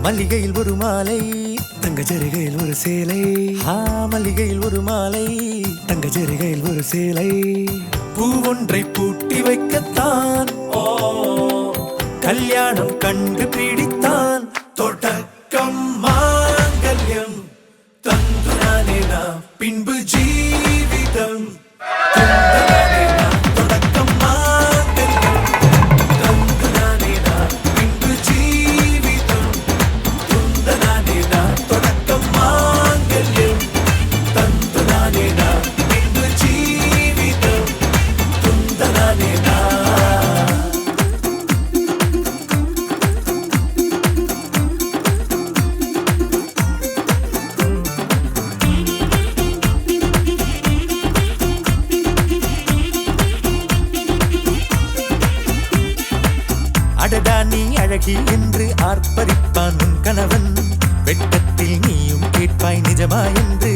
மல்லிகையில் ஒரு மாலை தங்க ஜரிகையில் ஒரு சேலை. மல்லிகையில் ஒரு மாலை தங்க ஜரிகையில் ஒரு சேலை. பூ ஒன்றை பூட்டி வைக்கத்தான் கல்யாணம் கண்டு பிடித்தான். தொடக்கம் மாங்கல்யம் தந்து நானே நாம் பின்பு ஜீவிதம். அடடா நீ அழகி என்று ஆர்ப்பரிப்பான் உன் கணவன். வெட்டத்தில் நீயும் கேட்பாய் நிஜமா என்று.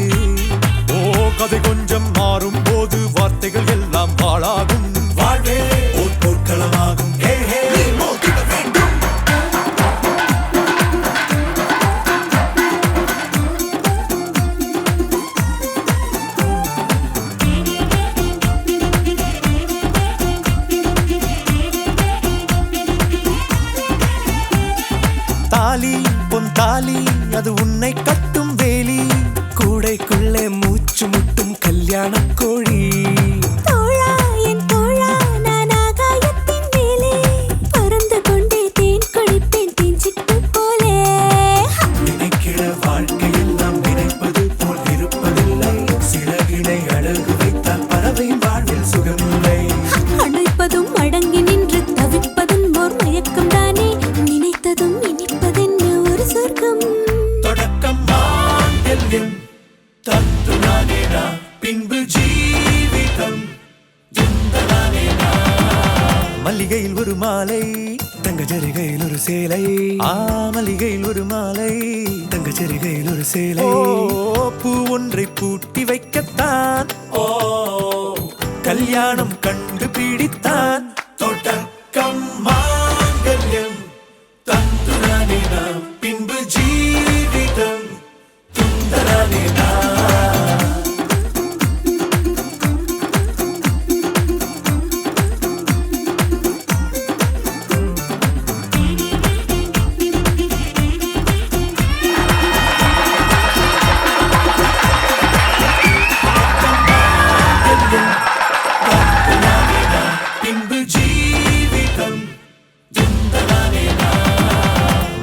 கதை கொஞ்சம் மாறும் போது வார்த்தைகள் எல்லாம் பாழாகும். வாழ்வே ஓர் போர்க்களமாகும். தாலி பொன் தாலி அது உன்னை கட்டும் வேலி. கூடைக்குள்ளே மூச்சு முட்டும் கல்யாண கோழி. தோழா என் தோழா நான் ஆகாயத்தின் மேலே பறந்து கொண்டே தேன் குடிப்பேன் தேஞ்சிட்டு போலே. நினைக்கிற வாழ்க்கையில் நாம் நினைப்பது போல் இருப்பதில்லை. சிறகினை அழகு வைத்தால் பறவை வாழ்வில் சுகமில்லை. அணைப்பதும் அடங்கி நின்று தவிப்பதும் ஓர் மயக்கம் தானே. நினைத்ததும் இனிப்பதென்ன ஒரு சொர்க்கம். தொடக்கம் மாங்கல்யம் தந்து நானே நாம் பின்பு ஜீவிதம். மல்லிகையில் ஒரு மாலை தங்க ஜரிகையில் ஒரு சேலை. மல்லிகையில் ஒரு மாலை தங்க ஜரிகையில் ஒரு சேலை. பூ ஒன்றை பூட்டி வைக்கத்தான் கல்யாணம் கண்டு பிடித்தான். தொடக்கம் மாங்கல்யம் தந்து நானே நாம் பின்பு ஜீவிதம். துந்தரானே நாம்.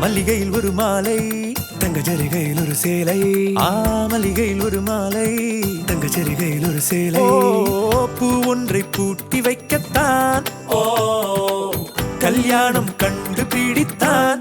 மல்லிகையில் ஒரு மாலை தங்க ஜரிகையில் ஒரு சேலை. மல்லிகையில் ஒரு மாலை தங்க ஜரிகையில் ஒரு சேலை. பூ ஒன்றை பூட்டி வைக்கத்தான் கல்யாணம் கண்டு பிடித்தான்.